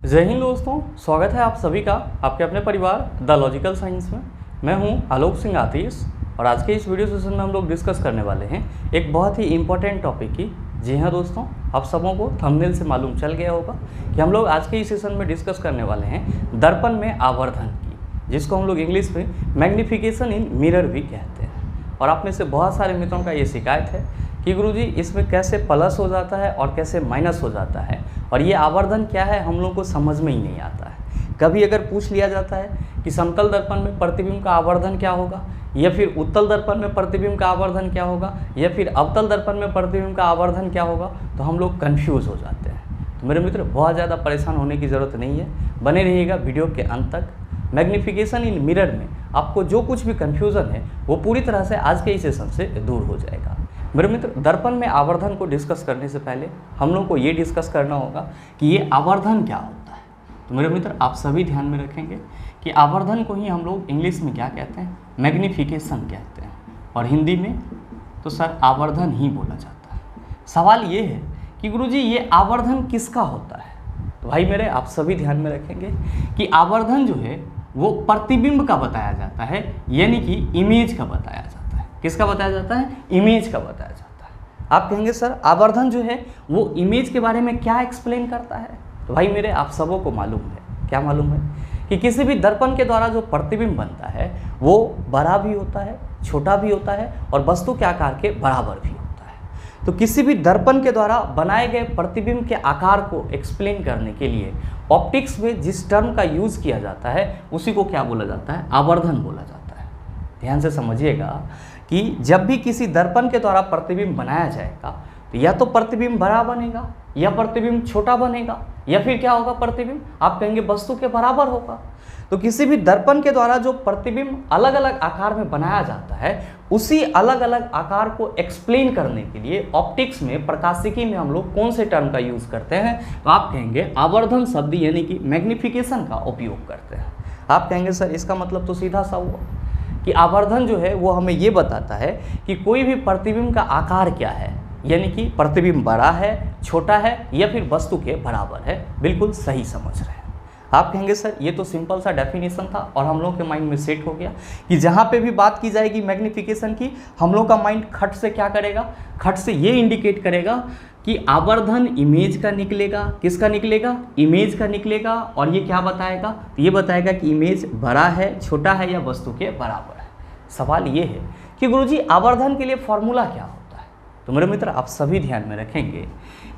जय हिंद दोस्तों, स्वागत है आप सभी का आपके अपने परिवार द लॉजिकल साइंस में। मैं हूं आलोक सिंह आतिश और आज के इस वीडियो सेशन में हम लोग डिस्कस करने वाले हैं एक बहुत ही इम्पोर्टेंट टॉपिक की। जी हाँ दोस्तों, आप सबों को थंबनेल से मालूम चल गया होगा कि हम लोग आज के इस सेशन में डिस्कस करने वाले हैं दर्पण में आवर्धन की, जिसको हम लोग इंग्लिश में मैग्निफिकेशन इन मिरर भी कहते हैं। और आप में से बहुत सारे मित्रों का ये शिकायत है कि गुरुजी इसमें कैसे प्लस हो जाता है और कैसे माइनस हो जाता है, और ये आवर्धन क्या है हम लोग को समझ में ही नहीं आता है। कभी अगर पूछ लिया जाता है कि समतल दर्पण में प्रतिबिंब का आवर्धन क्या होगा, या फिर उत्तल दर्पण में प्रतिबिंब का आवर्धन क्या होगा, या फिर अवतल दर्पण में प्रतिबिंब का आवर्धन क्या होगा, तो हम लोग कन्फ्यूज़ हो जाते हैं। तो मेरे मित्र, बहुत ज़्यादा परेशान होने की ज़रूरत नहीं है, बने रहिएगा वीडियो के अंत तक। मैग्निफिकेशन इन मिरर में आपको जो कुछ भी कन्फ्यूज़न है वो पूरी तरह से आज के इस सेशन से दूर हो जाएगा। मेरे मित्र, दर्पण में आवर्धन को डिस्कस करने से पहले हम लोग को ये डिस्कस करना होगा कि ये आवर्धन क्या होता है। तो मेरे मित्र, आप सभी ध्यान में रखेंगे कि आवर्धन को ही हम लोग इंग्लिश में क्या कहते हैं, मैग्निफिकेशन कहते हैं, और हिंदी में तो सर आवर्धन ही बोला जाता है। सवाल ये है कि गुरुजी ये आवर्धन किसका होता है। तो भाई मेरे, आप सभी ध्यान में रखेंगे कि आवर्धन जो है वो प्रतिबिंब का बताया जाता है, यानी कि इमेज का बताया जाता है। किसका बताया जाता है? इमेज का बताया जाता है। आप कहेंगे सर आवर्धन जो है वो इमेज के बारे में क्या एक्सप्लेन करता है। तो भाई मेरे, आप सबों को मालूम है, क्या मालूम है कि किसी भी दर्पण के द्वारा जो प्रतिबिंब बनता है वो बड़ा भी होता है, छोटा भी होता है और वस्तु के आकार के बराबर भी होता है। तो किसी भी दर्पण के द्वारा बनाए गए प्रतिबिंब के आकार को एक्सप्लेन करने के लिए ऑप्टिक्स में जिस टर्म का यूज़ किया जाता है उसी को क्या बोला जाता है? आवर्धन बोला जाता है। ध्यान से समझिएगा कि जब भी किसी दर्पण के द्वारा प्रतिबिंब बनाया जाएगा तो या तो प्रतिबिंब बड़ा बनेगा, या प्रतिबिंब छोटा बनेगा, या फिर क्या होगा, प्रतिबिंब आप कहेंगे वस्तु के बराबर होगा। तो किसी भी दर्पण के द्वारा जो प्रतिबिंब अलग अलग आकार में बनाया जाता है उसी अलग अलग आकार को एक्सप्लेन करने के लिए ऑप्टिक्स में, प्रकाशिकी में हम लोग कौन से टर्म का यूज़ करते हैं? तो आप कहेंगे आवर्धन शब्द यानी कि मैग्निफिकेशन का उपयोग करते हैं। आप कहेंगे सर इसका मतलब तो सीधा सा हुआ कि आवर्धन जो है वो हमें ये बताता है कि कोई भी प्रतिबिंब का आकार क्या है, यानी कि प्रतिबिंब बड़ा है, छोटा है, या फिर वस्तु के बराबर है। बिल्कुल सही समझ रहे हैं। आप कहेंगे सर ये तो सिंपल सा डेफिनेशन था और हम लोग के माइंड में सेट हो गया कि जहाँ पे भी बात की जाएगी मैग्निफिकेशन की, हम लोग का माइंड खट से क्या करेगा? खट से ये इंडिकेट करेगा कि आवर्धन इमेज का निकलेगा। किसका निकलेगा? इमेज का निकलेगा। और ये क्या बताएगा? ये बताएगा कि इमेज बड़ा है, छोटा है, या वस्तु के बराबर है। सवाल ये है कि गुरुजी आवर्धन के लिए फॉर्मूला क्या होता है। तो मेरे मित्र, आप सभी ध्यान में रखेंगे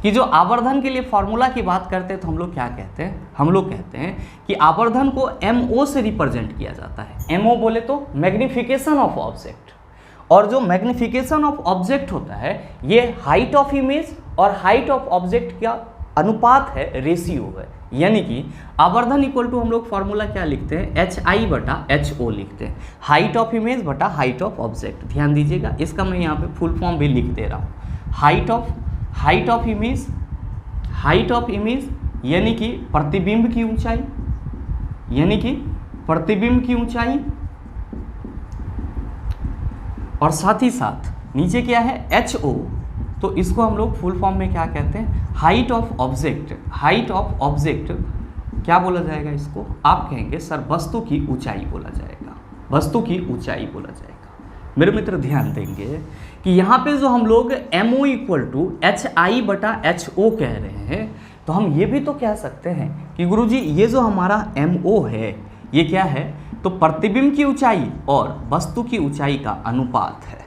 कि जो आवर्धन के लिए फॉर्मूला की बात करते हैं तो हम लोग क्या कहते हैं? हम लोग कहते हैं कि आवर्धन को MO से रिप्रेजेंट किया जाता है। MO बोले तो मैग्निफिकेशन ऑफ ऑब्जेक्ट, और जो मैग्निफिकेशन ऑफ ऑब्जेक्ट होता है ये हाइट ऑफ इमेज और हाइट ऑफ ऑब्जेक्ट का अनुपात है, रेशियो है। यानी कि आवर्धन इक्वल टू हम लोग फॉर्मूला क्या लिखते हैं? HI/HO लिखते हैं, हाइट ऑफ इमेज बटा हाइट ऑफ ऑब्जेक्ट। ध्यान दीजिएगा, इसका मैं यहाँ पे फुल फॉर्म भी लिख दे रहा हूँ। हाइट ऑफ इमेज यानी कि प्रतिबिंब की ऊंचाई, यानी कि प्रतिबिंब की ऊंचाई, और साथ ही साथ नीचे क्या है? HO। तो इसको हम लोग फुल फॉर्म में क्या कहते हैं? Height of object. Height of object क्या बोला जाएगा इसको? आप कहेंगे सर वस्तु की ऊंचाई बोला जाएगा, वस्तु की ऊंचाई बोला जाएगा। मेरे मित्र ध्यान देंगे कि यहाँ पे जो हम लोग MO = HI/HO कह रहे हैं, तो हम ये भी तो कह सकते हैं कि गुरुजी ये जो हमारा MO है ये क्या है? तो प्रतिबिंब की ऊंचाई और वस्तु की ऊंचाई का अनुपात है।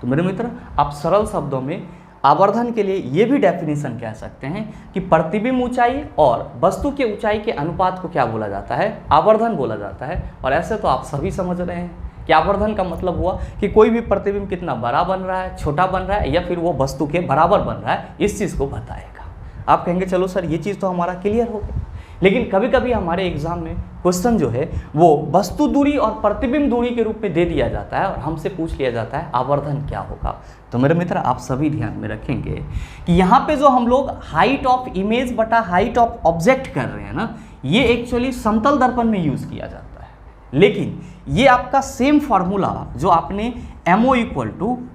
तो मेरे मित्र, आप सरल शब्दों में आवर्धन के लिए ये भी डेफिनेशन कह सकते हैं कि प्रतिबिंब ऊंचाई और वस्तु के ऊंचाई के अनुपात को क्या बोला जाता है? आवर्धन बोला जाता है। और ऐसे तो आप सभी समझ रहे हैं कि आवर्धन का मतलब हुआ कि कोई भी प्रतिबिंब कितना बड़ा बन रहा है, छोटा बन रहा है, या फिर वो वस्तु के बराबर बन रहा है, इस चीज़ को बताएगा। आप कहेंगे चलो सर ये चीज़ तो हमारा क्लियर हो गया, लेकिन कभी कभी हमारे एग्जाम में क्वेश्चन जो है वो वस्तु दूरी और प्रतिबिंब दूरी के रूप में दे दिया जाता है और हमसे पूछ लिया जाता है आवर्धन क्या होगा। तो मेरे मित्र, आप सभी ध्यान में रखेंगे कि यहाँ पे जो हम लोग हाइट ऑफ इमेज बटा हाइट ऑफ ऑब्जेक्ट कर रहे हैं ना, ये एक्चुअली समतल दर्पण में यूज़ किया जाता है। लेकिन ये आपका सेम फार्मूला जो आपने MO =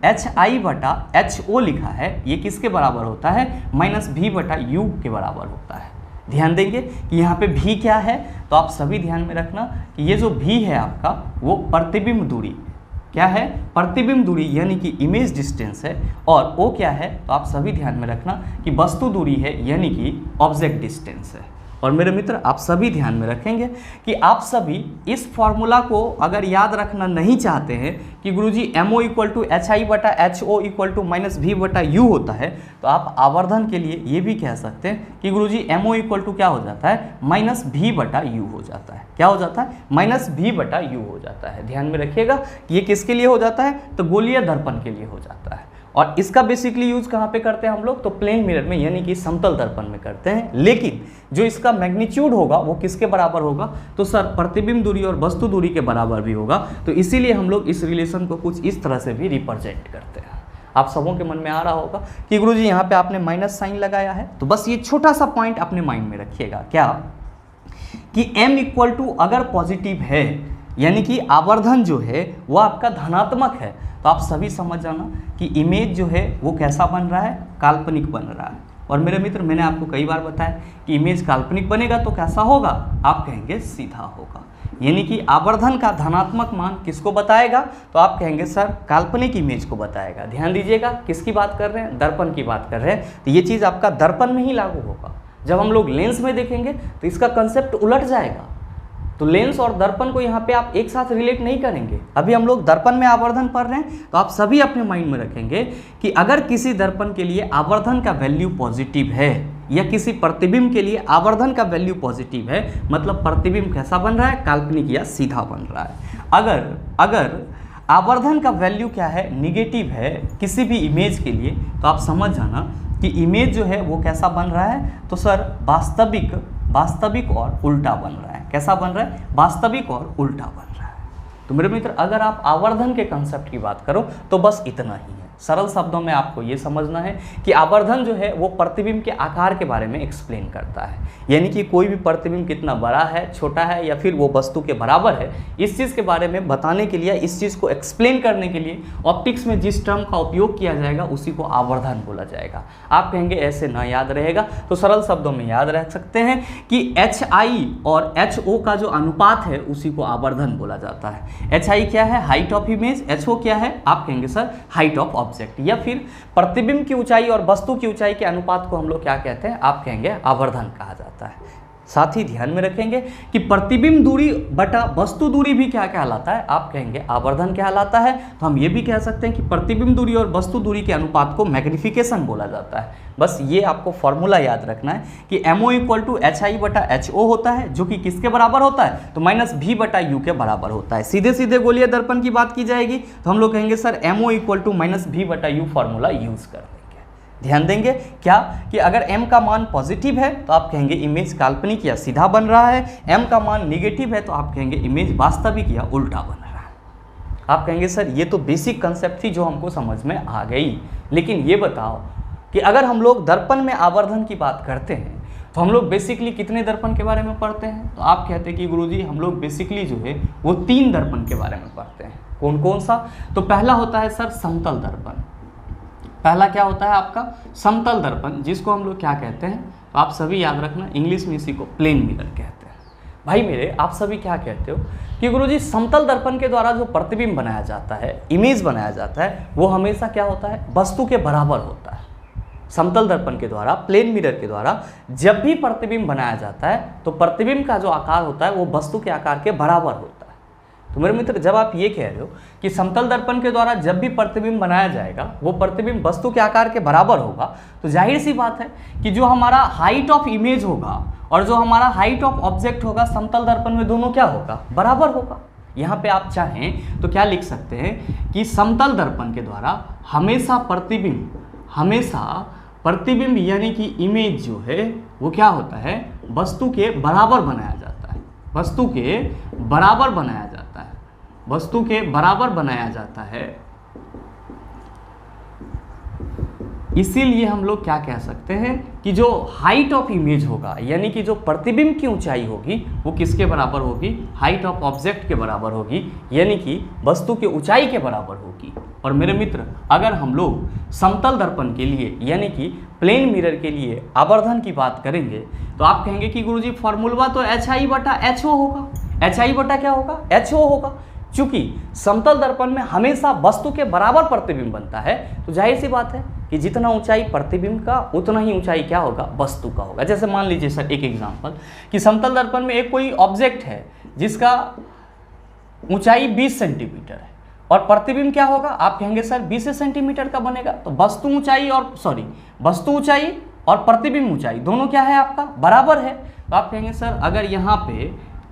HI/HO लिखा है, ये किसके बराबर होता है? -V/U के बराबर होता है। ध्यान देंगे कि यहाँ पे भी क्या है, तो आप सभी ध्यान में रखना कि ये जो भी है आपका वो प्रतिबिंब दूरी, क्या है, प्रतिबिंब दूरी यानी कि इमेज डिस्टेंस है, और ओ क्या है, तो आप सभी ध्यान में रखना कि वस्तु दूरी है यानी कि ऑब्जेक्ट डिस्टेंस है। और मेरे मित्र आप सभी ध्यान में रखेंगे कि आप सभी इस फॉर्मूला को अगर याद रखना नहीं चाहते हैं कि गुरुजी MO = HI/HO = -V/U होता है, तो आप आवर्धन के लिए ये भी कह सकते हैं कि गुरुजी MO = क्या हो जाता है, -V/U हो जाता है। क्या हो जाता है, -V/U हो जाता है। ध्यान में रखिएगा कि ये किसके लिए हो जाता है, तो गोलीय दर्पण के लिए हो जाता है। और इसका बेसिकली यूज कहाँ पे करते हैं हम लोग, तो प्लेन मिरर में यानी कि समतल दर्पण में करते हैं। लेकिन जो इसका मैग्नीट्यूड होगा वो किसके बराबर होगा, तो सर प्रतिबिंब दूरी और वस्तु दूरी के बराबर भी होगा। तो इसीलिए हम लोग इस रिलेशन को कुछ इस तरह से भी रिप्रेजेंट करते हैं। आप सबों के मन में आ रहा होगा कि गुरुजी यहाँ पे आपने माइनस साइन लगाया है, तो बस ये छोटा सा पॉइंट अपने माइंड में रखिएगा, क्या कि M अगर पॉजिटिव है यानी कि आवर्धन जो है वो आपका धनात्मक है, तो आप सभी समझ जाना कि इमेज जो है वो कैसा बन रहा है, काल्पनिक बन रहा है। और मेरे मित्र मैंने आपको कई बार बताया कि इमेज काल्पनिक बनेगा तो कैसा होगा, आप कहेंगे सीधा होगा। यानी कि आवर्धन का धनात्मक मान किसको बताएगा, तो आप कहेंगे सर काल्पनिक इमेज को बताएगा। ध्यान दीजिएगा किसकी बात कर रहे हैं, दर्पण की बात कर रहे हैं। तो ये चीज़ आपका दर्पण में ही लागू होगा। जब हम लोग लेंस में देखेंगे तो इसका कंसेप्ट उलट जाएगा। तो लेंस और दर्पण को यहाँ पे आप एक साथ रिलेट नहीं करेंगे। अभी हम लोग दर्पण में आवर्धन पढ़ रहे हैं, तो आप सभी अपने माइंड में रखेंगे कि अगर किसी दर्पण के लिए आवर्धन का वैल्यू पॉजिटिव है या किसी प्रतिबिंब के लिए आवर्धन का वैल्यू पॉजिटिव है, मतलब प्रतिबिंब कैसा बन रहा है, काल्पनिक या सीधा बन रहा है। अगर आवर्धन का वैल्यू क्या है, निगेटिव है किसी भी इमेज के लिए, तो आप समझ जाना कि इमेज जो है वो कैसा बन रहा है, तो सर वास्तविक और उल्टा बन रहा है। कैसा बन रहा है, वास्तविक और उल्टा बन रहा है। तो मेरे मित्र अगर आप आवर्धन के कंसेप्ट की बात करो तो बस इतना ही है। सरल शब्दों में आपको ये समझना है कि आवर्धन जो है वो प्रतिबिंब के आकार के बारे में एक्सप्लेन करता है। यानी कि कोई भी प्रतिबिंब कितना बड़ा है, छोटा है या फिर वो वस्तु के बराबर है, इस चीज़ के बारे में बताने के लिए, इस चीज़ को एक्सप्लेन करने के लिए ऑप्टिक्स में जिस टर्म का उपयोग किया जाएगा उसी को आवर्धन बोला जाएगा। आप कहेंगे ऐसे ना याद रहेगा, तो सरल शब्दों में याद रख सकते हैं कि HI और HO का जो अनुपात है उसी को आवर्धन बोला जाता है। HI क्या है, हाइट ऑफ इमेज, HO क्या है, आप कहेंगे सर हाइट ऑफ ऑब्जेक्ट, या फिर प्रतिबिंब की ऊंचाई और वस्तु की ऊंचाई के अनुपात को हम लोग क्या कहते हैं, आप कहेंगे आवर्धन कहा जाता है। साथ ही ध्यान में रखेंगे कि प्रतिबिंब दूरी बटा वस्तु दूरी भी क्या कहलाता है, आप कहेंगे आवर्धन कहलाता है। तो हम ये भी कह सकते हैं कि प्रतिबिंब दूरी और वस्तु दूरी के अनुपात को मैग्निफिकेशन बोला जाता है। बस ये आपको फॉर्मूला याद रखना है कि MO = HI/HO होता है, जो कि किसके बराबर होता है, तो -V/U के बराबर होता है। सीधे सीधे गोलीय दर्पण की बात की जाएगी तो हम लोग कहेंगे sir MO = -V/U formula use कर देंगे। ध्यान देंगे क्या कि अगर M का मान पॉजिटिव है तो आप कहेंगे इमेज काल्पनिक या सीधा बन रहा है, M का मान निगेटिव है तो आप कहेंगे इमेज वास्तविक या उल्टा बन रहा है। आप कहेंगे सर ये तो बेसिक कंसेप्ट थी जो हमको समझ में आ गई, लेकिन ये बताओ कि अगर हम लोग दर्पण में आवर्धन की बात करते हैं तो हम लोग बेसिकली कितने दर्पण के बारे में पढ़ते हैं, तो आप कहते हैं कि गुरुजी हम लोग बेसिकली जो है वो 3 दर्पण के बारे में पढ़ते हैं। कौन कौन सा, तो पहला होता है सर समतल दर्पण। पहला क्या होता है आपका, समतल दर्पण, जिसको हम लोग क्या कहते हैं, तो आप सभी याद रखना इंग्लिश में इसी को प्लेन मिरर कहते हैं। भाई मेरे आप सभी क्या कहते हो कि गुरुजी समतल दर्पण के द्वारा जो प्रतिबिंब बनाया जाता है, इमेज बनाया जाता है, वो हमेशा क्या होता है, वस्तु के बराबर होता है। समतल दर्पण के द्वारा, प्लेन मिरर के द्वारा जब भी प्रतिबिंब बनाया जाता है तो प्रतिबिंब का जो आकार होता है वो वस्तु के आकार के बराबर होता है। तो मेरे मित्र जब आप ये कह रहे हो कि समतल दर्पण के द्वारा जब भी प्रतिबिंब बनाया जाएगा वो प्रतिबिंब वस्तु के आकार के बराबर होगा, तो जाहिर सी बात है कि जो हमारा हाइट ऑफ इमेज होगा और जो हमारा हाइट ऑफ ऑब्जेक्ट होगा समतल दर्पण में दोनों क्या होगा, बराबर होगा। यहाँ पे आप चाहें तो क्या लिख सकते हैं कि समतल दर्पण के द्वारा हमेशा प्रतिबिंब यानी कि इमेज जो है वो क्या होता है, वस्तु के बराबर बनाया जाता है, वस्तु के बराबर बनाया जाता है, वस्तु के बराबर बनाया जाता है। इसीलिए हम लोग क्या कह सकते हैं कि जो हाइट ऑफ इमेज होगा यानी कि जो प्रतिबिंब की ऊंचाई होगी वो किसके बराबर होगी, हाइट ऑफ ऑब्जेक्ट के बराबर होगी, यानी कि वस्तु की ऊंचाई के बराबर होगी। और मेरे मित्र अगर हम लोग समतल दर्पण के लिए यानी कि प्लेन मिरर के लिए आवर्धन की बात करेंगे तो आप कहेंगे कि गुरुजी फॉर्मूला तो HI बटा HO होगा। HI बटा क्या होगा? HO होगा। चूंकि समतल दर्पण में हमेशा वस्तु के बराबर प्रतिबिंब बनता है तो जाहिर सी बात है कि जितना ऊंचाई प्रतिबिंब का उतना ही ऊंचाई क्या होगा? वस्तु का होगा। जैसे मान लीजिए सर एक एग्जांपल कि समतल दर्पण में एक कोई ऑब्जेक्ट है जिसका ऊंचाई 20 सेंटीमीटर है और प्रतिबिंब क्या होगा? आप कहेंगे सर 20 सेंटीमीटर का बनेगा। तो वस्तु ऊंचाई और प्रतिबिंब ऊंचाई दोनों क्या है? आपका बराबर है। तो आप कहेंगे सर अगर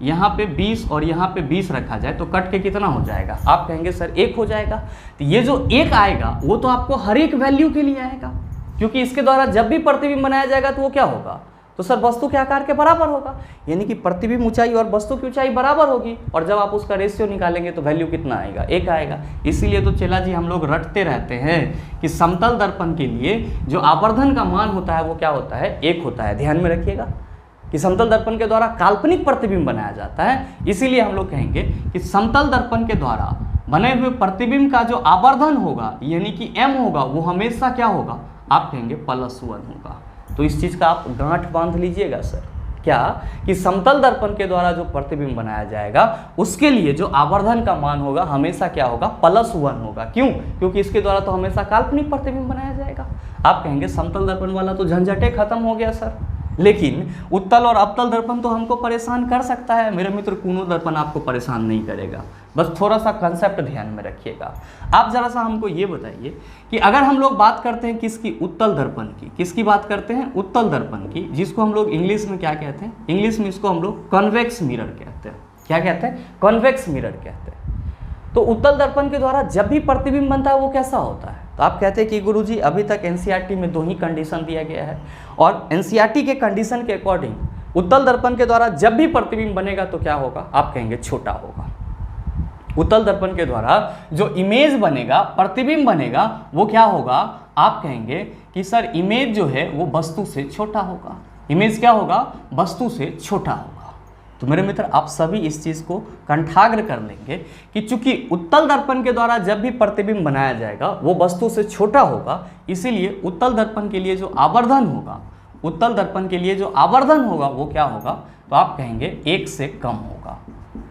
यहाँ पे 20 और यहाँ पे 20 रखा जाए तो कट के कितना हो जाएगा? आप कहेंगे सर 1 हो जाएगा। तो ये जो 1 आएगा वो तो आपको हर एक वैल्यू के लिए आएगा, क्योंकि इसके द्वारा जब भी प्रतिबिंब बनाया जाएगा तो वो क्या होगा? तो सर वस्तु के आकार के बराबर होगा, यानी कि प्रतिबिंब ऊंचाई और वस्तु की ऊंचाई बराबर होगी। और जब आप उसका रेशियो निकालेंगे तो वैल्यू कितना आएगा? 1 आएगा। इसीलिए तो चेला जी हम लोग रटते रहते हैं कि समतल दर्पण के लिए जो आवर्धन का मान होता है वो क्या होता है? 1 होता है। ध्यान में रखिएगा कि समतल दर्पण के द्वारा काल्पनिक प्रतिबिंब बनाया जाता है, इसीलिए हम लोग कहेंगे कि समतल दर्पण के द्वारा बने हुए प्रतिबिंब का जो आवर्धन होगा यानी कि m होगा वो हमेशा क्या होगा? आप कहेंगे +1 होगा। तो इस चीज़ का आप गांठ बांध लीजिएगा सर, क्या कि समतल दर्पण के द्वारा जो प्रतिबिंब बनाया जाएगा उसके लिए जो आवर्धन का मान होगा हमेशा क्या होगा? +1 होगा। क्यों? क्योंकि इसके द्वारा तो हमेशा काल्पनिक प्रतिबिंब बनाया जाएगा। आप कहेंगे समतल दर्पण वाला तो झंझटे खत्म हो गया सर, लेकिन उत्तल और अवतल दर्पण तो हमको परेशान कर सकता है। मेरे मित्र कोनों दर्पण आपको परेशान नहीं करेगा, बस थोड़ा सा कंसेप्ट ध्यान में रखिएगा। आप जरा सा हमको ये बताइए कि अगर हम लोग बात करते हैं किसकी? उत्तल दर्पण की। किसकी बात करते हैं? उत्तल दर्पण की, जिसको हम लोग इंग्लिश में क्या कहते हैं? इंग्लिश में इसको हम लोग कॉन्वेक्स मिरर कहते हैं। क्या कहते हैं? कॉन्वेक्स मिरर कहते हैं। तो उत्तल दर्पण के द्वारा जब भी प्रतिबिंब बनता है वो कैसा होता है? तो आप कहते हैं कि गुरुजी अभी तक एनसीईआरटी में 2 ही कंडीशन दिया गया है और एनसीईआरटी के कंडीशन के अकॉर्डिंग उत्तल दर्पण के द्वारा जब भी प्रतिबिंब बनेगा तो क्या होगा? आप कहेंगे छोटा होगा। उत्तल दर्पण के द्वारा जो इमेज बनेगा, प्रतिबिंब बनेगा, वो क्या होगा? आप कहेंगे कि सर इमेज जो है वो वस्तु से छोटा होगा। इमेज क्या होगा? वस्तु से छोटा होगा। तो मेरे मित्र आप सभी इस चीज़ को कंठाग्र कर लेंगे कि चूंकि उत्तल दर्पण के द्वारा जब भी प्रतिबिंब बनाया जाएगा वो वस्तु से छोटा होगा, इसीलिए उत्तल दर्पण के लिए जो आवर्धन होगा, उत्तल दर्पण के लिए जो आवर्धन होगा वो क्या होगा? तो आप कहेंगे 1 से कम होगा।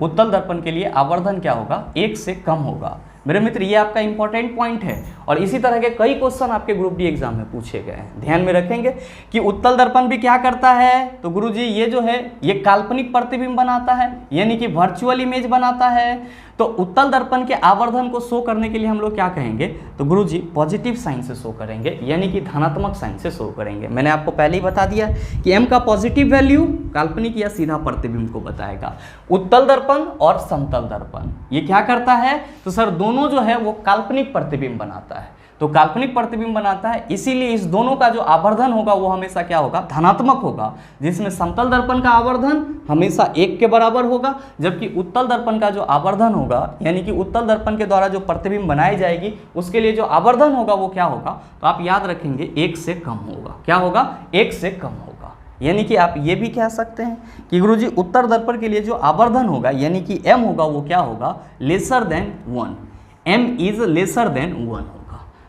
उत्तल दर्पण के लिए आवर्धन क्या होगा? 1 से कम होगा। मेरे मित्र ये आपका इंपॉर्टेंट पॉइंट है और इसी तरह के कई क्वेश्चन आपके ग्रुप डी एग्जाम में पूछे गए हैं। ध्यान में रखेंगे कि उत्तल दर्पण भी क्या करता है? तो गुरुजी ये जो है ये काल्पनिक प्रतिबिंब बनाता है, यानी कि वर्चुअल इमेज बनाता है। तो उत्तल दर्पण के आवर्धन को शो करने के लिए हम लोग क्या कहेंगे? तो गुरुजी पॉजिटिव साइन से शो करेंगे, यानी कि धनात्मक साइन से शो करेंगे। मैंने आपको पहले ही बता दिया कि m का पॉजिटिव वैल्यू काल्पनिक या सीधा प्रतिबिंब को बताएगा। उत्तल दर्पण और समतल दर्पण ये क्या करता है? तो सर दोनों जो है वो काल्पनिक प्रतिबिंब बनाता है। तो काल्पनिक प्रतिबिंब बनाता है, इसीलिए इस दोनों का जो आवर्धन होगा वो हमेशा क्या होगा? धनात्मक होगा, जिसमें समतल दर्पण का आवर्धन हमेशा 1 के बराबर होगा, जबकि उत्तल दर्पण का जो आवर्धन होगा यानी कि उत्तल दर्पण के द्वारा जो प्रतिबिंब बनाई जाएगी उसके लिए जो आवर्धन होगा वो क्या होगा? तो आप याद रखेंगे 1 से कम होगा। क्या होगा? 1 से कम होगा। यानी कि आप ये भी कह सकते हैं कि गुरुजी उत्तल दर्पण के लिए जो आवर्धन होगा यानी कि m होगा वो क्या होगा? Lesser than 1। m is lesser than 1 होगा।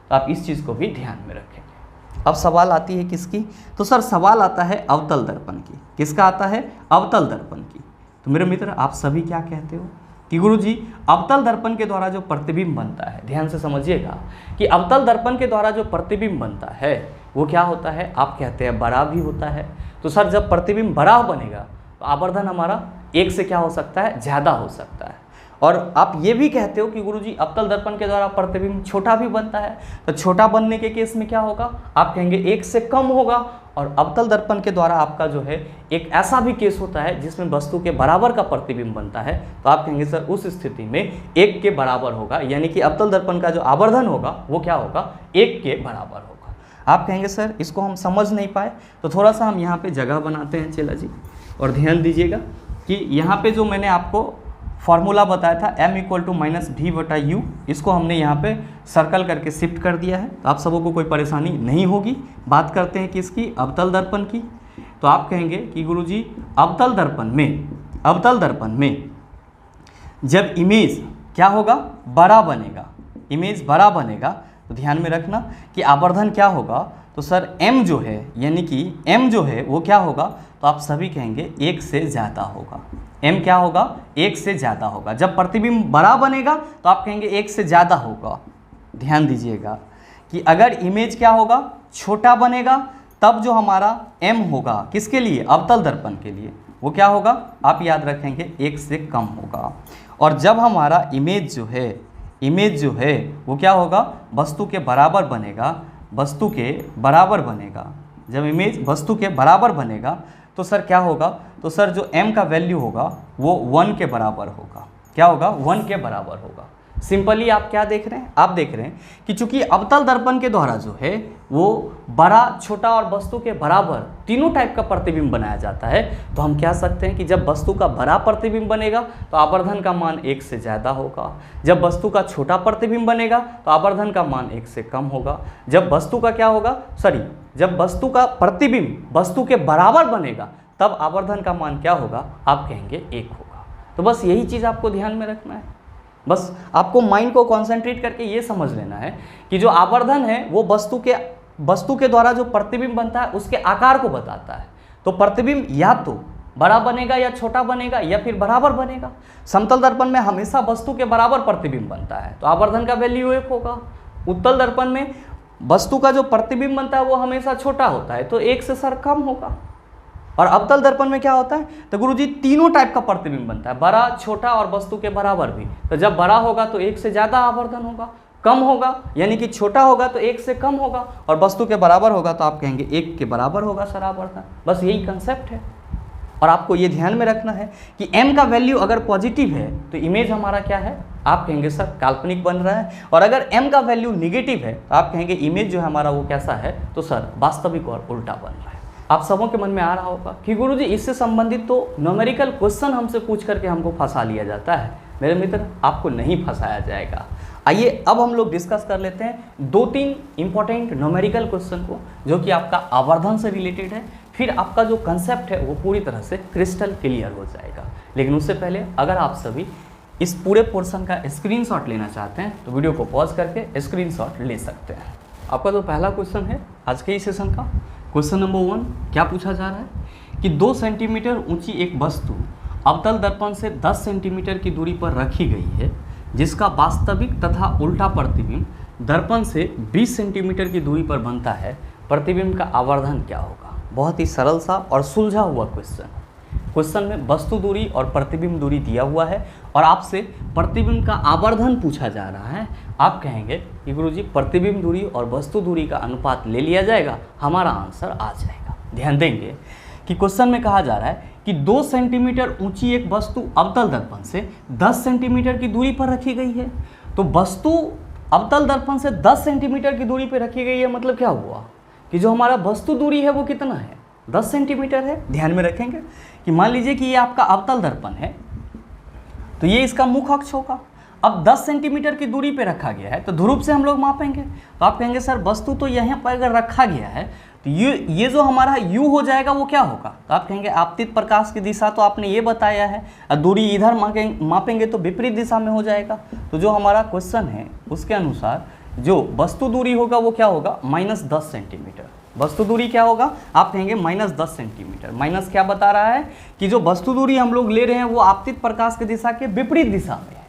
तो आप इस चीज़ को भी ध्यान में रखेंगे। अब सवाल आती है किसकी? तो सर सवाल आता है अवतल दर्पण की। किसका आता है? अवतल दर्पण की। तो मेरे मित्र आप सभी क्या कहते हो कि गुरुजी अवतल दर्पण के द्वारा जो प्रतिबिंब बनता है, ध्यान से समझिएगा कि अवतल दर्पण के द्वारा जो प्रतिबिंब बनता है वो क्या होता है? आप कहते हैं बड़ा भी होता है। तो सर जब प्रतिबिंब बड़ा बनेगा तो आवर्धन हमारा 1 से क्या हो सकता है? ज़्यादा हो सकता है। और आप ये भी कहते हो कि गुरुजी अवतल दर्पण के द्वारा प्रतिबिंब छोटा भी बनता है। तो छोटा बनने के केस में क्या होगा? आप कहेंगे 1 से कम होगा। और अवतल दर्पण के द्वारा आपका जो है एक ऐसा भी केस होता है जिसमें वस्तु के बराबर का प्रतिबिंब बनता है, तो आप कहेंगे सर उस स्थिति में 1 के बराबर होगा, यानी कि अवतल दर्पण का जो आवर्धन होगा वो क्या होगा? 1 के बराबर होगा। आप कहेंगे सर इसको हम समझ नहीं पाए, तो थोड़ा सा हम यहाँ पे जगह बनाते हैं चेला जी, और ध्यान दीजिएगा कि यहाँ पे जो मैंने आपको फॉर्मूला बताया था m = -v/u, इसको हमने यहाँ पे सर्कल करके शिफ्ट कर दिया है। तो आप सबों को कोई परेशानी नहीं होगी। बात करते हैं किसकी? अवतल दर्पण की। तो आप कहेंगे कि गुरुजी अवतल दर्पण में जब इमेज क्या होगा? बड़ा बनेगा। इमेज बड़ा बनेगा तो ध्यान में रखना कि आवर्धन क्या होगा? तो तो सर m जो है यानी कि m जो है वो क्या होगा, तो आप सभी कहेंगे 1 से ज़्यादा होगा। m क्या होगा, 1 से ज़्यादा होगा। जब प्रतिबिंब बड़ा बनेगा तो आप कहेंगे 1 से ज़्यादा होगा। ध्यान दीजिएगा कि अगर इमेज क्या होगा, छोटा बनेगा, तब जो हमारा m होगा किसके लिए, अवतल दर्पण के लिए, वो क्या होगा, आप याद रखेंगे 1 से कम होगा। और जब हमारा इमेज जो है वो क्या होगा, वस्तु के बराबर बनेगा, वस्तु के बराबर बनेगा। जब इमेज वस्तु के बराबर बनेगा तो सर क्या होगा, तो सर जो m का वैल्यू होगा वो 1 के बराबर होगा। क्या होगा, 1 के बराबर होगा। सिंपली आप क्या देख रहे हैं, आप देख रहे हैं कि चूंकि अवतल दर्पण के द्वारा जो है वो बड़ा, छोटा और वस्तु के बराबर तीनों टाइप का प्रतिबिंब बनाया जाता है, तो हम कह सकते हैं कि जब वस्तु का बड़ा प्रतिबिंब बनेगा तो आवर्धन का मान 1 से ज़्यादा होगा। जब वस्तु का छोटा प्रतिबिंब बनेगा तो आवर्धन का मान 1 से कम होगा। जब वस्तु का क्या होगा, जब वस्तु का प्रतिबिंब वस्तु के बराबर बनेगा तब आवर्धन का मान क्या होगा, आप कहेंगे 1 होगा। तो बस यही चीज़ आपको ध्यान में रखना है। बस आपको माइंड को कॉन्सेंट्रेट करके ये समझ लेना है कि जो आवर्धन है वो वस्तु के द्वारा जो प्रतिबिंब बनता है उसके आकार को बताता है। तो प्रतिबिंब या तो बड़ा बनेगा या छोटा बनेगा या फिर बराबर बनेगा। समतल दर्पण में हमेशा वस्तु के बराबर प्रतिबिंब बनता है तो आवर्धन का वैल्यू 1 होगा। उत्तल दर्पण में वस्तु का जो प्रतिबिंब बनता है वो हमेशा छोटा होता है तो 1 से सर कम होगा। और अवतल दर्पण में क्या होता है, तो गुरुजी तीनों टाइप का प्रतिबिंब बनता है, बड़ा, छोटा और वस्तु के बराबर भी। तो जब बड़ा होगा तो 1 से ज़्यादा आवर्धन होगा, कम होगा यानी कि छोटा होगा तो 1 से कम होगा, और वस्तु के बराबर होगा तो आप कहेंगे 1 के बराबर होगा सर आवर्धन। बस यही कंसेप्ट है। और आपको ये ध्यान में रखना है कि m का वैल्यू अगर पॉजिटिव है तो इमेज हमारा क्या है, आप कहेंगे सर काल्पनिक बन रहा है। और अगर m का वैल्यू निगेटिव है तो आप कहेंगे इमेज जो है हमारा वो कैसा है, तो सर वास्तविक और उल्टा बन रहा है। आप सबों के मन में आ रहा होगा कि गुरुजी इससे संबंधित तो न्यूमेरिकल क्वेश्चन हमसे पूछ करके हमको फंसा लिया जाता है। मेरे मित्र, आपको नहीं फंसाया जाएगा। आइए अब हम लोग डिस्कस कर लेते हैं 2-3 इंपॉर्टेंट न्यूमेरिकल क्वेश्चन को जो कि आपका आवर्धन से रिलेटेड है। फिर आपका जो कंसेप्ट है वो पूरी तरह से क्रिस्टल क्लियर हो जाएगा। लेकिन उससे पहले अगर आप सभी इस पूरे पोर्शन का स्क्रीनशॉट लेना चाहते हैं तो वीडियो को पॉज करके स्क्रीनशॉट ले सकते हैं। आपका जो पहला क्वेश्चन है आज के इस सेशन का, क्वेश्चन नंबर 1 क्या पूछा जा रहा है कि 2 सेंटीमीटर ऊंची एक वस्तु अवतल दर्पण से 10 सेंटीमीटर की दूरी पर रखी गई है, जिसका वास्तविक तथा उल्टा प्रतिबिंब दर्पण से 20 सेंटीमीटर की दूरी पर बनता है। प्रतिबिंब का आवर्धन क्या होगा। बहुत ही सरल सा और सुलझा हुआ क्वेश्चन में वस्तु दूरी और प्रतिबिंब दूरी दिया हुआ है और आपसे प्रतिबिंब का आवर्धन पूछा जा रहा है। आप कहेंगे कि गुरुजी प्रतिबिंब दूरी और वस्तु दूरी का अनुपात ले लिया जाएगा, हमारा आंसर आ जाएगा। ध्यान देंगे कि क्वेश्चन में कहा जा रहा है कि 2 सेंटीमीटर ऊंची एक वस्तु अवतल दर्पण से 10 सेंटीमीटर की दूरी पर रखी गई है। तो वस्तु अवतल दर्पण से 10 सेंटीमीटर की दूरी पर रखी गई है, मतलब क्या हुआ कि जो हमारा वस्तु दूरी है वो कितना है, 10 सेंटीमीटर है। ध्यान में रखेंगे कि मान लीजिए कि ये आपका अवतल दर्पण है तो ये इसका मुख्य अक्ष होगा। अब 10 सेंटीमीटर की दूरी पे रखा गया है तो ध्रुव से हम लोग मापेंगे। तो आप कहेंगे सर वस्तु तो यहाँ पर अगर रखा गया है तो ये जो हमारा u हो जाएगा वो क्या होगा। तो आप कहेंगे आपतित प्रकाश की दिशा तो आपने ये बताया है, और दूरी इधर मापेंगे तो विपरीत दिशा में हो जाएगा। तो जो हमारा क्वेश्चन है उसके अनुसार जो वस्तु दूरी होगा वो क्या होगा, -10 सेंटीमीटर। वस्तु दूरी क्या होगा, आप कहेंगे -10 सेंटीमीटर। माइनस क्या बता रहा है कि जो वस्तु दूरी हम लोग ले रहे हैं वो आपतित प्रकाश की दिशा के विपरीत दिशा में है।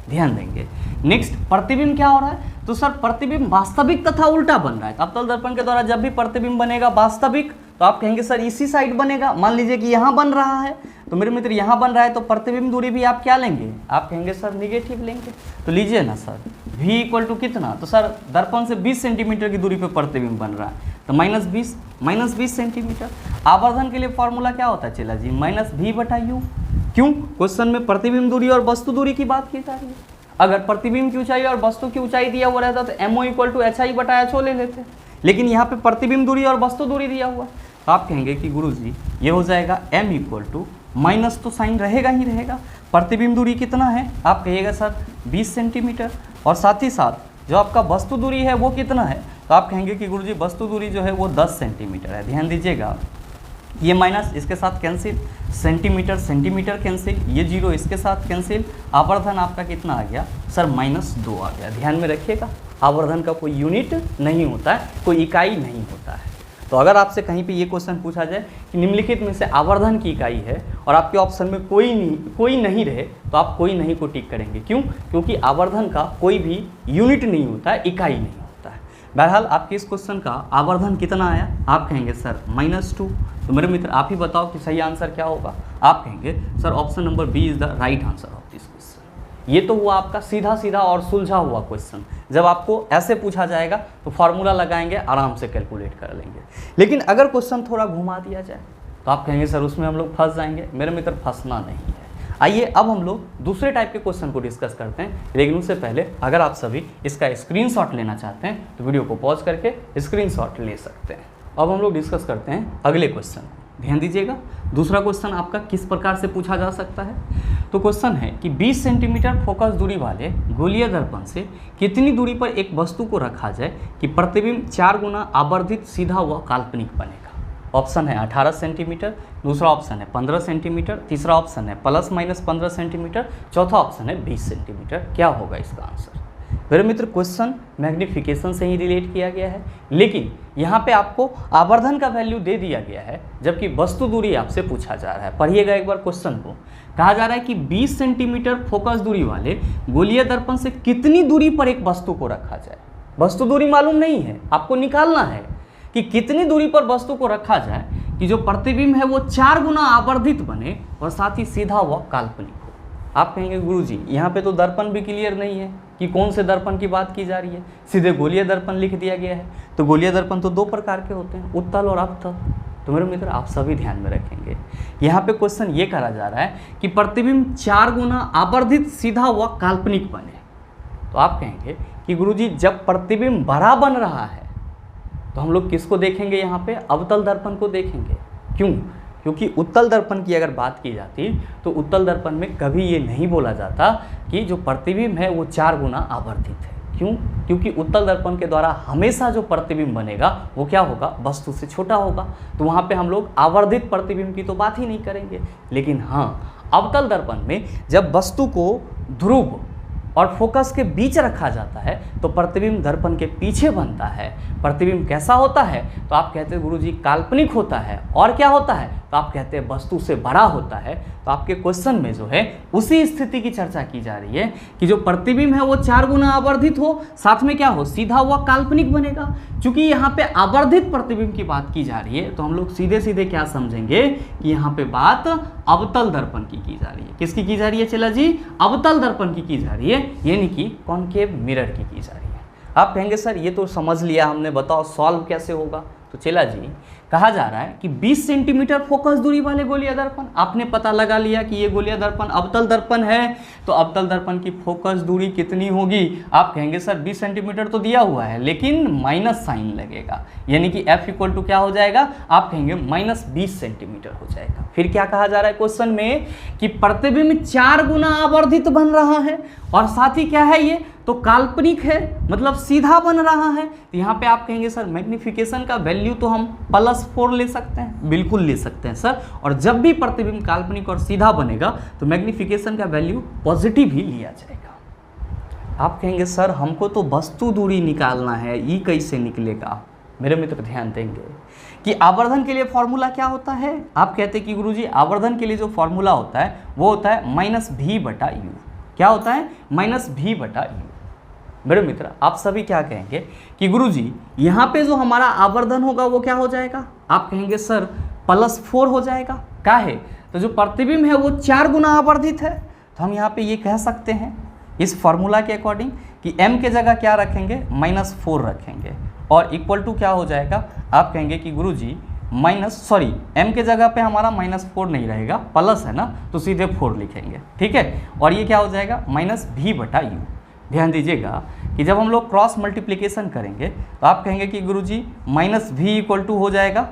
ध्यान देंगे। नेक्स्ट प्रतिबिंब क्या हो रहा है, तो सर प्रतिबिंब वास्तविक तथा उल्टा बन रहा है। अवतल दर्पण के द्वारा जब भी प्रतिबिंब बनेगा वास्तविक तो आप कहेंगे सर इसी साइड बनेगा। मान लीजिए कि यहाँ बन रहा है तो मेरे मित्र यहाँ बन रहा है तो प्रतिबिंब दूरी भी आप क्या लेंगे, आप कहेंगे सर निगेटिव लेंगे। तो लीजिए ना सर v = कितना, तो सर दर्पण से 20 सेंटीमीटर की दूरी पे प्रतिबिंब बन रहा है तो -20 सेंटीमीटर। आवर्धन के लिए फॉर्मूला क्या होता है चला जी, -v/u। क्यों, क्वेश्चन में प्रतिबिंब दूरी और वस्तु दूरी की बात की जा रही है। अगर प्रतिबिंब की ऊंचाई और वस्तु की ऊंचाई दिया हुआ रहता तो MO = hi/ho ले लेते, लेकिन यहाँ पे प्रतिबिंब दूरी और वस्तु दूरी दिया हुआ है। तो आप कहेंगे कि गुरुजी ये हो जाएगा m = माइनस तो साइन रहेगा ही रहेगा। प्रतिबिंब दूरी कितना है, आप कहिएगा सर 20 सेंटीमीटर, और साथ ही साथ जो आपका वस्तु दूरी है वो कितना है, तो आप कहेंगे कि गुरुजी वस्तु दूरी जो है वो 10 सेंटीमीटर है। ध्यान दीजिएगा ये माइनस इसके साथ कैंसिल, सेंटीमीटर कैंसिल, ये 0 इसके साथ कैंसिल। आवर्धन आपका कितना आ गया सर, -2 आ गया। ध्यान में रखिएगा। आवर्धन का कोई यूनिट नहीं होता है, कोई इकाई नहीं होता है। तो अगर आपसे कहीं पे ये क्वेश्चन पूछा जाए कि निम्नलिखित में से आवर्धन की इकाई है और आपके ऑप्शन में कोई नहीं रहे, तो आप कोई नहीं को टिक करेंगे। क्यों? क्योंकि आवर्धन का कोई भी यूनिट नहीं होता है, इकाई नहीं होता है। बहरहाल आपके इस क्वेश्चन का आवर्धन कितना आया? आप कहेंगे सर -2। तो मेरे मित्र आप ही बताओ कि सही आंसर क्या होगा? आप कहेंगे sir option number B is the right answer of this question. ये तो हुआ आपका सीधा और सुलझा हुआ क्वेश्चन। जब आपको ऐसे पूछा जाएगा तो फार्मूला लगाएंगे, आराम से कैलकुलेट कर लेंगे। लेकिन अगर क्वेश्चन थोड़ा घुमा दिया जाए तो आप कहेंगे सर उसमें हम लोग फंस जाएंगे। मेरे मित्र फंसना नहीं है। आइए अब हम लोग दूसरे टाइप के क्वेश्चन को डिस्कस करते हैं। लेकिन उससे पहले अगर आप सभी इसका स्क्रीनशॉट लेना चाहते हैं तो वीडियो को पॉज करके स्क्रीनशॉट ले सकते हैं। अब हम लोग डिस्कस करते हैं अगले क्वेश्चन को। ध्यान दीजिएगा, दूसरा क्वेश्चन आपका किस प्रकार से पूछा जा सकता है। तो क्वेश्चन है कि 20 सेंटीमीटर फोकस दूरी वाले गोलीय दर्पण से कितनी दूरी पर एक वस्तु को रखा जाए कि प्रतिबिंब 4 गुना आवर्धित सीधा व काल्पनिक बनेगा। ऑप्शन है 18 सेंटीमीटर, दूसरा ऑप्शन है 15 सेंटीमीटर, तीसरा ऑप्शन है ±15 सेंटीमीटर, चौथा ऑप्शन है 20 सेंटीमीटर। क्या होगा इसका आंसर? मेरे मित्र क्वेश्चन मैग्निफिकेशन से ही रिलेट किया गया है, लेकिन यहाँ पे आपको आवर्धन का वैल्यू दे दिया गया है, जबकि वस्तु दूरी आपसे पूछा जा रहा है। पढ़िएगा एक बार क्वेश्चन को। कहा जा रहा है कि 20 सेंटीमीटर फोकस दूरी वाले गोलीय दर्पण से कितनी दूरी पर एक वस्तु को रखा जाए। वस्तु दूरी मालूम नहीं है, आपको निकालना है कि कितनी दूरी पर वस्तु को रखा जाए कि जो प्रतिबिंब है वो 4 गुना आवर्धित बने और साथ ही सीधा व काल्पनिक हो। आप कहेंगे गुरुजी यहाँ पे तो दर्पण भी क्लियर नहीं है कि कौन से दर्पण की बात की जा रही है, सीधे गोलीय दर्पण लिख दिया गया है। तो गोलीय दर्पण तो 2 प्रकार के होते हैं, उत्तल और अवतल। तो मेरे मित्र आप सभी ध्यान में रखेंगे, यहाँ पे क्वेश्चन ये करा जा रहा है कि प्रतिबिंब 4 गुना आवर्धित सीधा व काल्पनिक बने। तो आप कहेंगे कि गुरुजी जब प्रतिबिंब बड़ा बन रहा है तो हम लोग किसको देखेंगे? यहाँ पे अवतल दर्पण को देखेंगे। क्यों? क्योंकि उत्तल दर्पण की अगर बात की जाती तो उत्तल दर्पण में कभी ये नहीं बोला जाता कि जो प्रतिबिंब है वो 4 गुना आवर्धित है। क्यों? क्योंकि उत्तल दर्पण के द्वारा हमेशा जो प्रतिबिंब बनेगा वो क्या होगा? वस्तु से छोटा होगा। तो वहाँ पे हम लोग आवर्धित प्रतिबिंब की तो बात ही नहीं करेंगे। लेकिन हाँ, अवतल दर्पण में जब वस्तु को ध्रुव और फोकस के बीच रखा जाता है तो प्रतिबिंब दर्पण के पीछे बनता है। प्रतिबिंब कैसा होता है? तो आप कहते हैं गुरुजी काल्पनिक होता है। और क्या होता है? तो आप कहते हैं वस्तु से बड़ा होता है। तो आपके क्वेश्चन में जो है उसी स्थिति की चर्चा की जा रही है कि जो प्रतिबिंब है वो 4 गुना आवर्धित हो, साथ में क्या हो? सीधा हुआ काल्पनिक बनेगा। चूंकि यहाँ पे आवर्धित प्रतिबिंब की बात की जा रही है तो हम लोग सीधे सीधे क्या समझेंगे कि यहाँ पे बात अवतल दर्पण की जा रही है। किसकी की जा रही है चला जी? अवतल दर्पण की जा रही है, यानी कि कॉनकेव मिरर की जा रही है। आप कहेंगे सर ये तो समझ लिया हमने, बताओ सॉल्व कैसे होगा? तो चला जी, कहा जा रहा है कि 20 सेंटीमीटर फोकस दूरी वाले गोलीय दर्पण, आपने पता लगा लिया कि ये गोलीय दर्पण अवतल दर्पण है। तो अवतल दर्पण की फोकस दूरी कितनी होगी? आप कहेंगे सर 20 सेंटीमीटर तो दिया हुआ है, लेकिन माइनस साइन लगेगा, यानी कि F इक्वल टू क्या हो जाएगा? आप कहेंगे -20 सेंटीमीटर हो जाएगा। फिर क्या कहा जा रहा है क्वेश्चन में कि प्रतिबिंब 4 गुना आवर्धित बन रहा है और साथ ही क्या है ये? तो काल्पनिक है, मतलब सीधा बन रहा है। तो यहाँ पे आप कहेंगे सर मैग्निफिकेशन का वैल्यू तो हम +4 ले सकते हैं। बिल्कुल ले सकते हैं सर। और जब भी प्रतिबिंब काल्पनिक और सीधा बनेगा तो मैग्निफिकेशन का वैल्यू पॉजिटिव ही लिया जाएगा। आप कहेंगे सर हमको तो वस्तु दूरी निकालना है, ये कैसे निकलेगा? मेरे मित्र ध्यान देंगे कि आवर्धन के लिए फॉर्मूला क्या होता है। आप कहते हैं कि गुरुजी आवर्धन के लिए जो फॉर्मूला होता है वो होता है -v/u। क्या होता है? -v/u। मेरे मित्र आप सभी क्या कहेंगे कि गुरुजी यहाँ पे जो हमारा आवर्धन होगा वो क्या हो जाएगा? आप कहेंगे सर +4 हो जाएगा। क्या है? तो जो प्रतिबिंब है वो 4 गुना आवर्धित है। तो हम यहाँ पे ये कह सकते हैं इस फॉर्मूला के अकॉर्डिंग कि m के जगह क्या रखेंगे? -4 रखेंगे और इक्वल टू क्या हो जाएगा? आप कहेंगे कि गुरुजी m के जगह पे हमारा -4 नहीं रहेगा, प्लस है ना, तो सीधे 4 लिखेंगे। ठीक है, और ये क्या हो जाएगा? -v/u। ध्यान दीजिएगा कि जब हम लोग क्रॉस मल्टीप्लिकेशन करेंगे तो आप कहेंगे कि गुरुजी -v इक्वल टू हो जाएगा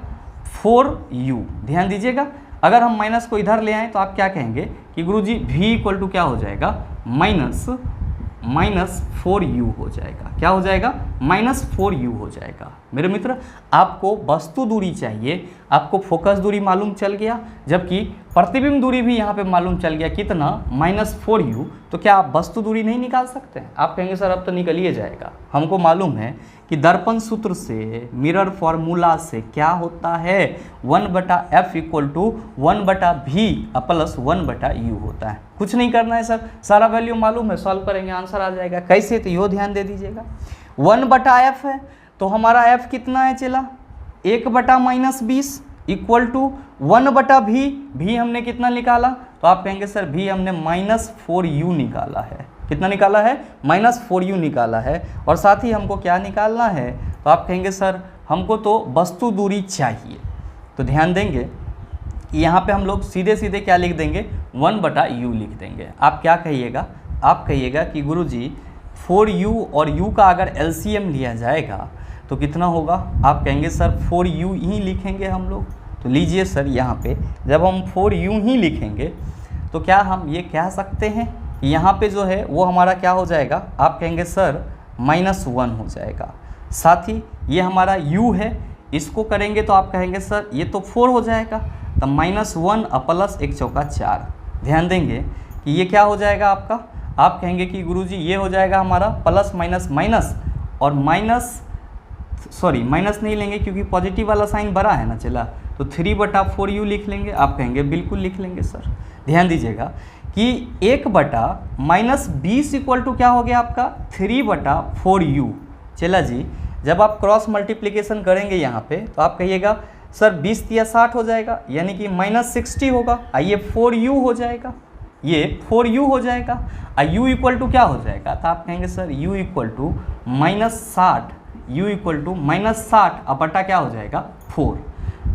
4u। ध्यान दीजिएगा, अगर हम माइनस को इधर ले आएँ तो आप क्या कहेंगे कि गुरुजी v इक्वल टू क्या हो जाएगा? -4u हो जाएगा। क्या हो जाएगा? -4u हो जाएगा। मेरे मित्र आपको वस्तु दूरी चाहिए, आपको फोकस दूरी मालूम चल गया, जबकि प्रतिबिंब दूरी भी यहाँ पे मालूम चल गया कितना -4u, तो क्या आप वस्तु दूरी नहीं निकाल सकते हैं? आप कहेंगे सर अब तो निकल ही जाएगा। हमको मालूम है कि दर्पण सूत्र से, मिरर फॉर्मूला से क्या होता है, 1/f = 1/v प्लस 1/u होता है। कुछ नहीं करना है सर, सारा वैल्यू मालूम है, सॉल्व करेंगे आंसर आ जाएगा। कैसे, तो यो ध्यान दे दीजिएगा, 1/f है तो हमारा f कितना है चला 1/-20 = 1/v। भी हमने कितना निकाला, तो आप कहेंगे सर भी हमने -4u निकाला है। कितना निकाला है? -4u निकाला है। और साथ ही हमको क्या निकालना है, तो आप कहेंगे सर हमको तो वस्तु दूरी चाहिए। तो ध्यान देंगे कि यहाँ पे हम लोग सीधे सीधे क्या लिख देंगे, 1/u लिख देंगे। आप क्या कहिएगा, आप कहिएगा कि गुरुजी 4u और u का अगर LCM लिया जाएगा तो कितना होगा? आप कहेंगे सर 4u ही लिखेंगे हम लोग। तो लीजिए सर, यहाँ पे जब हम 4u ही लिखेंगे तो क्या हम ये कह सकते हैं कि यहाँ पे जो है वो हमारा क्या हो जाएगा? आप कहेंगे सर -1 हो जाएगा। साथ ही ये हमारा u है, इसको करेंगे तो आप कहेंगे सर ये तो 4 हो जाएगा, तो -1 प्लस 1 चौका 4। ध्यान देंगे कि ये क्या हो जाएगा आपका, आप कहेंगे कि गुरुजी ये हो जाएगा हमारा प्लस माइनस माइनस, और माइनस नहीं लेंगे क्योंकि पॉजिटिव वाला साइन बड़ा है ना चला, तो 3/4u लिख लेंगे। आप कहेंगे बिल्कुल लिख लेंगे सर। ध्यान दीजिएगा कि 1/-20 = क्या हो गया आपका 3/4u। चला जी, जब आप क्रॉस मल्टीप्लिकेशन करेंगे यहाँ पे तो आप कहिएगा सर 20 या 60 हो जाएगा, यानी कि -60 होगा। आइए 4u हो जाएगा, ये 4u हो जाएगा। u = क्या हो जाएगा, तो आप कहेंगे सर u = -60, u = -60 अपटा क्या हो जाएगा 4।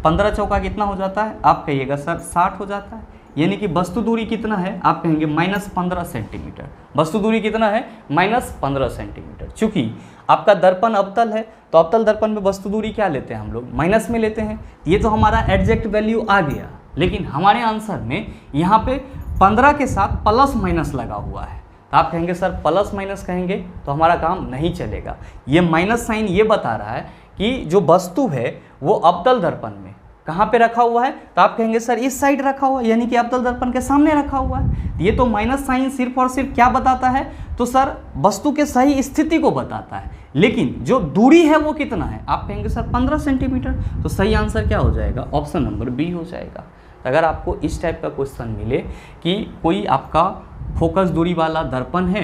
15 चौका कितना हो जाता है, आप कहिएगा सर 60 हो जाता है। यानी कि वस्तु दूरी कितना है, आप कहेंगे -15 सेंटीमीटर। वस्तु दूरी कितना है, -15 सेंटीमीटर। चूँकि आपका दर्पण अवतल है तो अवतल दर्पण में वस्तु दूरी क्या लेते हैं हम लोग, माइनस में लेते हैं। ये तो हमारा एग्जैक्ट वैल्यू आ गया, लेकिन हमारे आंसर में यहाँ पे 15 के साथ प्लस माइनस लगा हुआ है। तो आप कहेंगे सर प्लस माइनस कहेंगे तो हमारा काम नहीं चलेगा। ये माइनस साइन ये बता रहा है कि जो वस्तु है वो अवतल दर्पण में कहाँ पे रखा हुआ है, तो आप कहेंगे सर इस साइड रखा हुआ है, यानी कि अवतल दर्पण के सामने रखा हुआ है। ये तो माइनस साइन सिर्फ और सिर्फ क्या बताता है, तो सर वस्तु के सही स्थिति को बताता है, लेकिन जो दूरी है वो कितना है, आप कहेंगे सर 15 सेंटीमीटर। तो सही आंसर क्या हो जाएगा, ऑप्शन नंबर बी हो जाएगा। अगर आपको इस टाइप का क्वेश्चन मिले कि कोई आपका फोकस दूरी वाला दर्पण है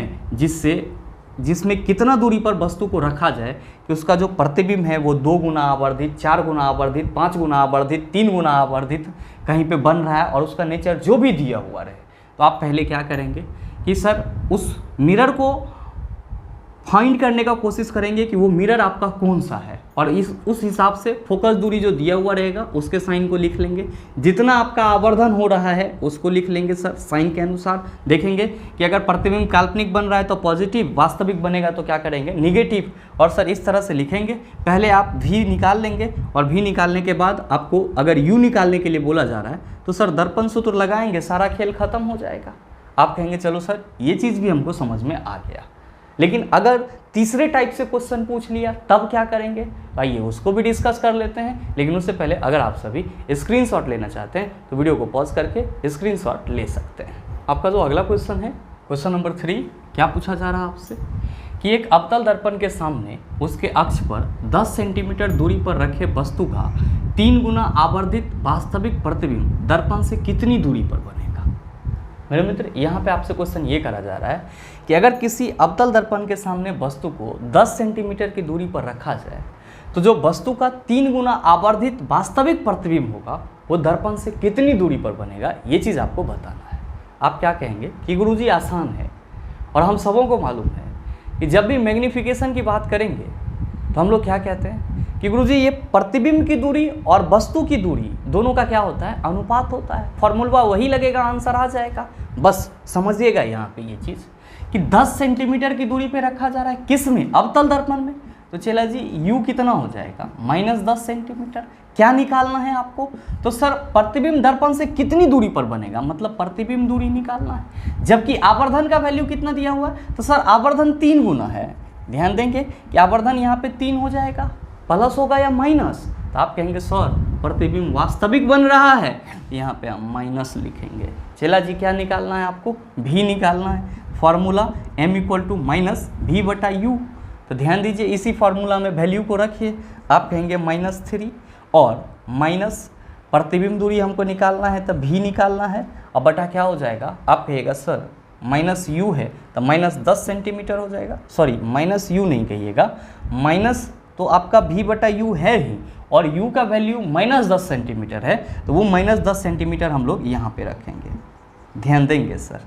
जिसमें कितना दूरी पर वस्तु को रखा जाए कि उसका जो प्रतिबिंब है वो 2 गुना आवर्धित, 4 गुना आवर्धित, 5 गुना आवर्धित, 3 गुना आवर्धित कहीं पे बन रहा है और उसका नेचर जो भी दिया हुआ रहे, तो आप पहले क्या करेंगे कि सर उस मिरर को फाइंड करने का कोशिश करेंगे कि वो मिरर आपका कौन सा है, और उस हिसाब से फोकस दूरी जो दिया हुआ रहेगा उसके साइन को लिख लेंगे। जितना आपका आवर्धन हो रहा है उसको लिख लेंगे सर साइन के अनुसार। देखेंगे कि अगर प्रतिबिंब काल्पनिक बन रहा है तो पॉजिटिव, वास्तविक बनेगा तो क्या करेंगे निगेटिव, और सर इस तरह से लिखेंगे। पहले आप v निकाल लेंगे और v निकालने के बाद आपको अगर u निकालने के लिए बोला जा रहा है तो सर दर्पण सूत्र लगाएंगे, सारा खेल खत्म हो जाएगा। आप कहेंगे चलो सर ये चीज़ भी हमको समझ में आ गया, लेकिन अगर तीसरे टाइप से क्वेश्चन पूछ लिया तब क्या करेंगे, आइए उसको भी डिस्कस कर लेते हैं। लेकिन उससे पहले अगर आप सभी स्क्रीनशॉट लेना चाहते हैं तो वीडियो को पॉज करके स्क्रीनशॉट ले सकते हैं। आपका जो अगला क्वेश्चन है, क्वेश्चन नंबर 3, क्या पूछा जा रहा है आपसे कि एक अवतल दर्पण के सामने उसके अक्ष पर 10 सेंटीमीटर दूरी पर रखे वस्तु का 3 गुना आवर्धित वास्तविक प्रतिबिंब दर्पण से कितनी दूरी पर बनेगा। मेरे मित्र यहाँ पे आपसे क्वेश्चन ये करा जा रहा है कि अगर किसी अवतल दर्पण के सामने वस्तु को 10 सेंटीमीटर की दूरी पर रखा जाए तो जो वस्तु का 3 गुना आवर्धित वास्तविक प्रतिबिंब होगा वो दर्पण से कितनी दूरी पर बनेगा, ये चीज़ आपको बताना है। आप क्या कहेंगे कि गुरुजी आसान है, और हम सबों को मालूम है कि जब भी मैग्नीफिकेशन की बात करेंगे तो हम लोग क्या कहते हैं कि गुरुजी ये प्रतिबिंब की दूरी और वस्तु की दूरी दोनों का क्या होता है, अनुपात होता है। फॉर्मूला वही लगेगा, आंसर आ जाएगा। बस समझिएगा यहाँ पे ये चीज़ कि 10 सेंटीमीटर की दूरी पे रखा जा रहा है, किस में, अवतल दर्पण में। तो चला जी u कितना हो जाएगा, -10 सेंटीमीटर। क्या निकालना है आपको, तो सर प्रतिबिंब दर्पण से कितनी दूरी पर बनेगा, मतलब प्रतिबिंब दूरी निकालना है। जबकि आवर्धन का वैल्यू कितना दिया हुआ है, तो सर आवर्धन 3 गुना है। ध्यान देंगे कि आवर्धन यहाँ पे 3 हो जाएगा। प्लस होगा या माइनस? तो आप कहेंगे सर प्रतिबिंब वास्तविक बन रहा है, यहाँ पे हम माइनस लिखेंगे। चला जी, क्या निकालना है आपको? भी निकालना है। Formula m equal to minus v बटा यू। तो ध्यान दीजिए, इसी फॉर्मूला में वैल्यू को रखिए। आप कहेंगे -3 और माइनस प्रतिबिंब दूरी हमको निकालना है, तो भी निकालना है। अब बटा क्या हो जाएगा? आप कहिएगा सर माइनस यू है तो -10 सेंटीमीटर हो जाएगा। सॉरी, माइनस यू नहीं कहिएगा, माइनस तो आपका भी बटा यू है ही, और u का वैल्यू -10 सेंटीमीटर है, तो वो -10 सेंटीमीटर हम लोग यहाँ पे रखेंगे। ध्यान देंगे सर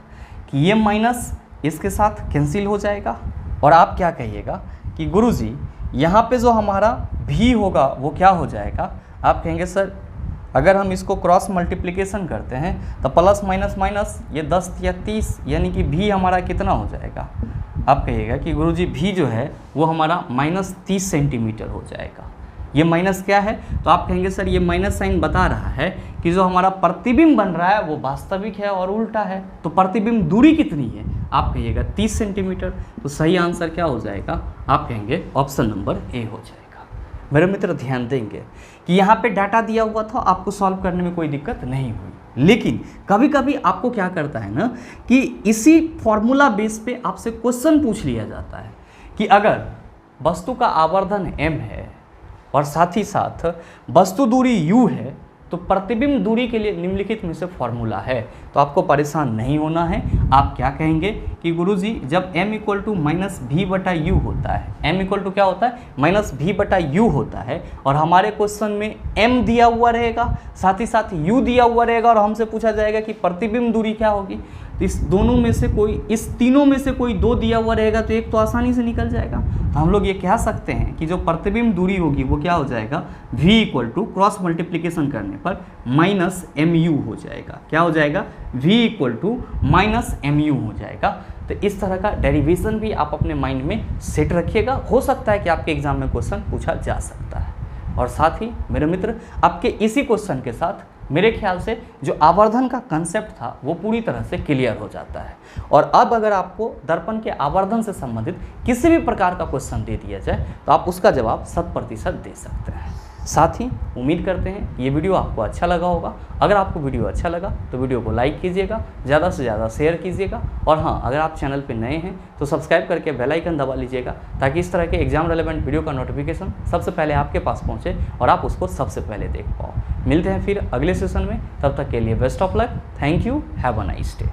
कि ये माइनस इसके साथ कैंसिल हो जाएगा, और आप क्या कहिएगा कि गुरुजी यहाँ पे जो हमारा भी होगा वो क्या हो जाएगा? आप कहेंगे सर अगर हम इसको क्रॉस मल्टीप्लिकेशन करते हैं तो प्लस माइनस माइनस ये 10 या 30, यानी कि भी हमारा कितना हो जाएगा? आप कहिएगा कि गुरुजी भी जो है वो हमारा -30 सेंटीमीटर हो जाएगा। ये माइनस क्या है? तो आप कहेंगे सर ये माइनस साइन बता रहा है कि जो हमारा प्रतिबिंब बन रहा है वो वास्तविक है और उल्टा है। तो प्रतिबिंब दूरी कितनी है? आप कहिएगा 30 सेंटीमीटर। तो सही आंसर क्या हो जाएगा? आप कहेंगे ऑप्शन नंबर ए हो जाएगा। मेरे मित्र ध्यान देंगे कि यहाँ पे डाटा दिया हुआ था, आपको सॉल्व करने में कोई दिक्कत नहीं हुई, लेकिन कभी कभी आपको क्या करता है ना कि इसी फॉर्मूला बेस पे आपसे क्वेश्चन पूछ लिया जाता है कि अगर वस्तु का आवर्धन m है और साथ ही साथ वस्तु दूरी u है, तो प्रतिबिंब दूरी के लिए निम्नलिखित में से फॉर्मूला है। तो आपको परेशान नहीं होना है। आप क्या कहेंगे कि गुरुजी जब m equal to minus v बटा यू होता है, m इक्वल टू क्या होता है? माइनस भी बटा यू होता है, और हमारे क्वेश्चन में m दिया हुआ रहेगा, साथ ही साथ u दिया हुआ रहेगा, और हमसे पूछा जाएगा कि प्रतिबिंब दूरी क्या होगी। तो इस दोनों में से कोई, इस तीनों में से कोई दो दिया हुआ रहेगा, तो एक तो आसानी से निकल जाएगा। तो हम लोग ये कह सकते हैं कि जो प्रतिबिंब दूरी होगी वो क्या हो जाएगा? v equal to cross multiplication करने पर -mu हो जाएगा। क्या हो जाएगा? v इक्वल टू -mu हो जाएगा। तो इस तरह का डेरिवेशन भी आप अपने माइंड में सेट रखिएगा। हो सकता है कि आपके एग्जाम में क्वेश्चन पूछा जा सकता है। और साथ ही मेरे मित्र, आपके इसी क्वेश्चन के साथ मेरे ख्याल से जो आवर्धन का कंसेप्ट था वो पूरी तरह से क्लियर हो जाता है। और अब अगर आपको दर्पण के आवर्धन से संबंधित किसी भी प्रकार का क्वेश्चन दे दिया जाए तो आप उसका जवाब 100% दे सकते हैं। साथ ही उम्मीद करते हैं ये वीडियो आपको अच्छा लगा होगा। अगर आपको वीडियो अच्छा लगा तो वीडियो को लाइक कीजिएगा, ज़्यादा से ज़्यादा शेयर कीजिएगा, और हाँ, अगर आप चैनल पर नए हैं तो सब्सक्राइब करके बेल आइकन दबा लीजिएगा, ताकि इस तरह के एग्जाम रेलेवेंट वीडियो का नोटिफिकेशन सबसे पहले आपके पास पहुँचे और आप उसको सबसे पहले देख पाओ। मिलते हैं फिर अगले सेशन में, तब तक के लिए best of luck. Thank you, have a nice day.